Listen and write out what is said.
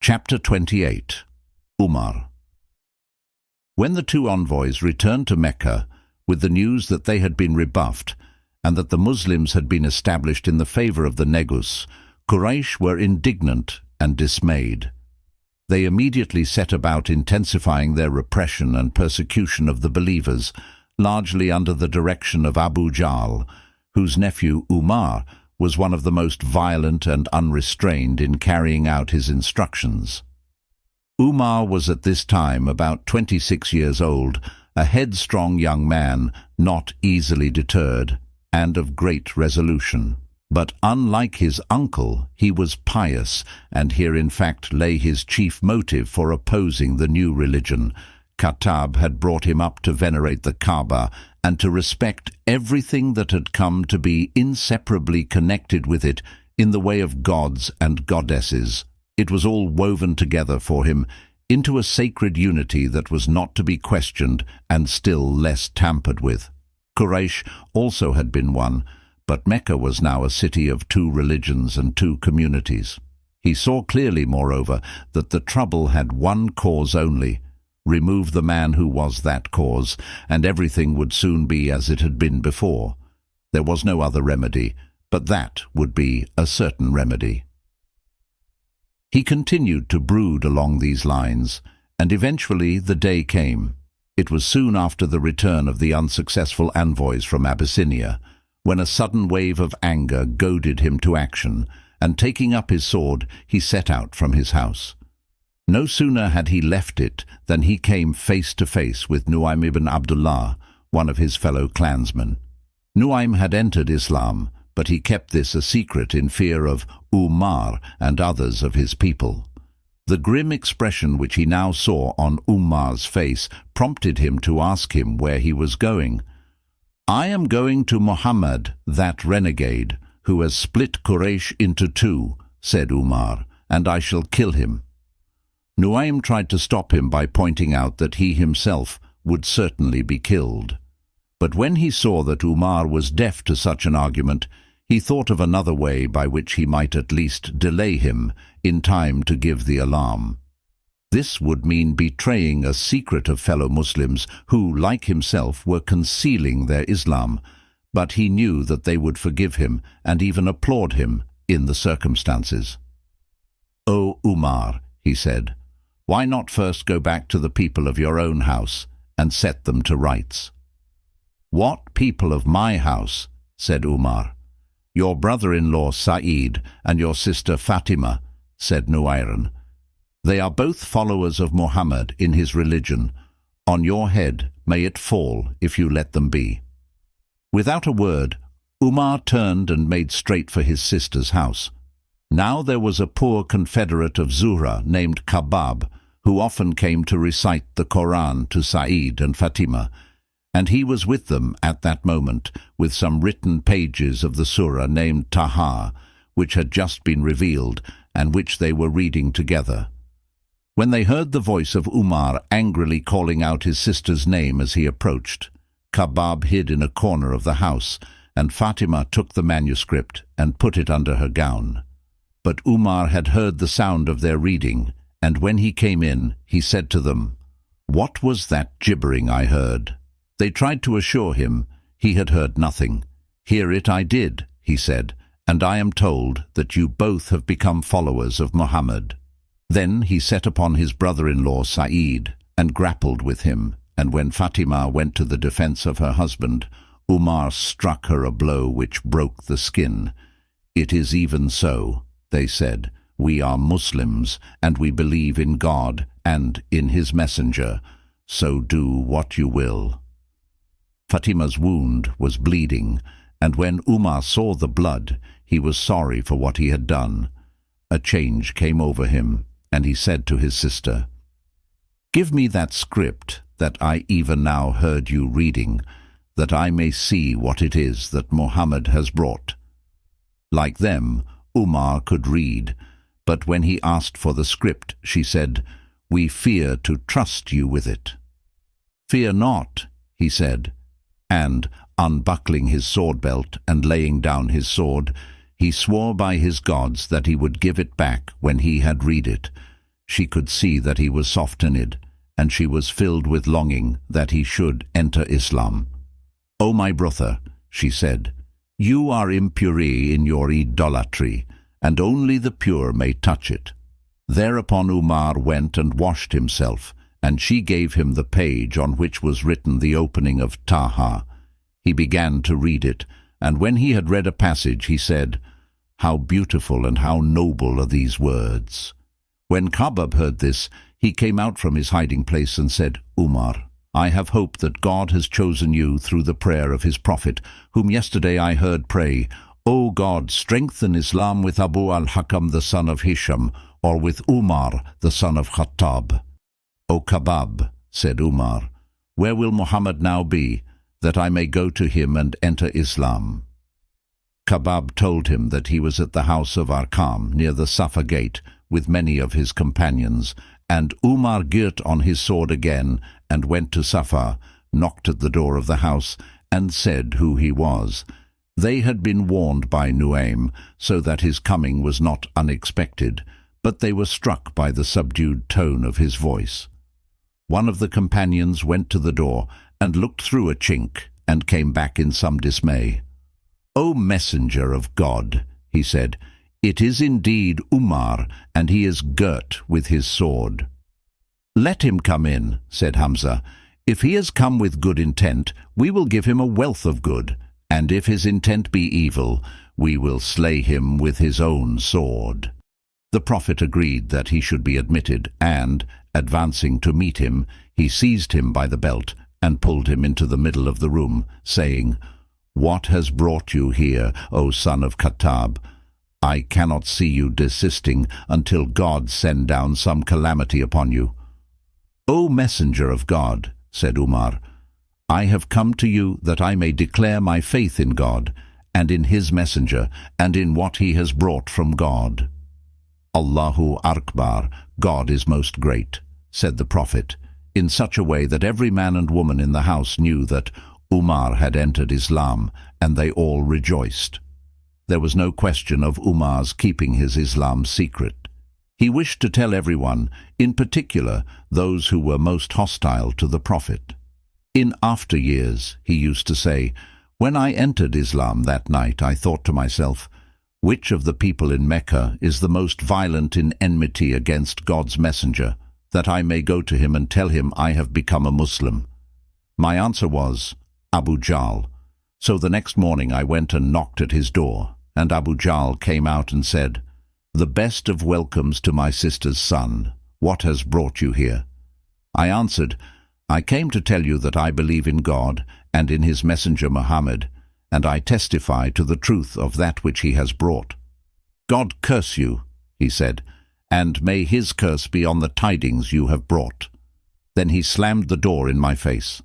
Chapter 28. Umar. When the two envoys returned to Mecca with the news that they had been rebuffed and that the Muslims had been established in the favor of the Negus, Quraysh were indignant and dismayed. They immediately set about intensifying their repression and persecution of the believers, largely under the direction of Abu Jahl, whose nephew Umar was one of the most violent and unrestrained in carrying out his instructions. Umar was at this time about 26 years old, a headstrong young man, not easily deterred, and of great resolution. But unlike his uncle, he was pious, and here in fact lay his chief motive for opposing the new religion. Khattab had brought him up to venerate the Kaaba and to respect everything that had come to be inseparably connected with it in the way of gods and goddesses. It was all woven together for him into a sacred unity that was not to be questioned and still less tampered with. Quraysh also had been one, but Mecca was now a city of two religions and two communities. He saw clearly, moreover, that the trouble had one cause only. Remove the man who was that cause, and everything would soon be as it had been before. There was no other remedy, but that would be a certain remedy. He continued to brood along these lines, and eventually the day came. It was soon after the return of the unsuccessful envoys from Abyssinia, when a sudden wave of anger goaded him to action, and taking up his sword, he set out from his house. No sooner had he left it than he came face to face with Nu'aym ibn Abdullah, one of his fellow clansmen. Nu'aym had entered Islam, but he kept this a secret in fear of Umar and others of his people. The grim expression which he now saw on Umar's face prompted him to ask him where he was going. "I am going to Muhammad, that renegade, who has split Quraysh into two," said Umar, "and I shall kill him." Nu'aym tried to stop him by pointing out that he himself would certainly be killed. But when he saw that Umar was deaf to such an argument, he thought of another way by which he might at least delay him in time to give the alarm. This would mean betraying a secret of fellow Muslims who, like himself, were concealing their Islam, but he knew that they would forgive him and even applaud him in the circumstances. "O Umar," he said, "why not first go back to the people of your own house and set them to rights?" "What people of my house?" said Umar. "Your brother-in-law Sa'id and your sister Fatima," said Nu'aym. "They are both followers of Muhammad in his religion. On your head may it fall if you let them be." Without a word, Umar turned and made straight for his sister's house. Now there was a poor confederate of Zuhra named Khabbab, who often came to recite the Koran to Sa'id and Fatima, and he was with them at that moment with some written pages of the surah named Taha, which had just been revealed and which they were reading together. When they heard the voice of Umar angrily calling out his sister's name as he approached, Khabbab hid in a corner of the house, and Fatima took the manuscript and put it under her gown. But Umar had heard the sound of their reading, and when he came in, he said to them, "What was that gibbering I heard?" They tried to assure him he had heard nothing. "Hear it I did," he said, "and I am told that you both have become followers of Muhammad." Then he set upon his brother-in-law Sa'id and grappled with him, and when Fatima went to the defense of her husband, Umar struck her a blow which broke the skin. "It is even so," they said. "We are Muslims, and we believe in God and in his messenger, so do what you will." Fatima's wound was bleeding, and when Umar saw the blood, he was sorry for what he had done. A change came over him, and he said to his sister, "Give me that script that I even now heard you reading, that I may see what it is that Muhammad has brought." Like them, Umar could read, but when he asked for the script, she said, "We fear to trust you with it." "Fear not," he said, and, unbuckling his sword-belt and laying down his sword, he swore by his gods that he would give it back when he had read it. She could see that he was softened, and she was filled with longing that he should enter Islam. "O my brother," she said, "you are impure in your idolatry, and only the pure may touch it." Thereupon Umar went and washed himself, and she gave him the page on which was written the opening of Taha. He began to read it, and when he had read a passage, he said, "How beautiful and how noble are these words." When Khabbab heard this, he came out from his hiding place and said, "Umar, I have hope that God has chosen you through the prayer of his Prophet, whom yesterday I heard pray, 'O God, strengthen Islam with Abu al-Hakam the son of Hisham, or with Umar the son of Khattab.'" "O Khabbab," said Umar, "where will Muhammad now be, that I may go to him and enter Islam?" Khabbab told him that he was at the house of Arqam near the Safa gate with many of his companions, and Umar girt on his sword again and went to Safa, knocked at the door of the house, and said who he was. They had been warned by Nuaym, so that his coming was not unexpected, but they were struck by the subdued tone of his voice. One of the companions went to the door and looked through a chink and came back in some dismay. "O messenger of God," he said, "it is indeed Umar, and he is girt with his sword." "Let him come in," said Hamza. "If he has come with good intent, we will give him a wealth of good, and if his intent be evil, we will slay him with his own sword." The Prophet agreed that he should be admitted, and, advancing to meet him, he seized him by the belt and pulled him into the middle of the room, saying, "What has brought you here, O son of Khattab? I cannot see you desisting until God send down some calamity upon you." "O messenger of God," said Umar, "I have come to you that I may declare my faith in God, and in his messenger, and in what he has brought from God." "Allahu Akbar, God is most great," said the Prophet, in such a way that every man and woman in the house knew that Umar had entered Islam, and they all rejoiced. There was no question of Umar's keeping his Islam secret. He wished to tell everyone, in particular those who were most hostile to the Prophet. In after years, he used to say, "When I entered Islam that night, I thought to myself, which of the people in Mecca is the most violent in enmity against God's messenger, that I may go to him and tell him I have become a Muslim? My answer was, Abu Jahl. So the next morning I went and knocked at his door, and Abu Jahl came out and said, 'The best of welcomes to my sister's son. What has brought you here?' I answered, 'I came to tell you that I believe in God and in his messenger Muhammad, and I testify to the truth of that which he has brought.' 'God curse you,' he said, 'and may his curse be on the tidings you have brought.' Then he slammed the door in my face.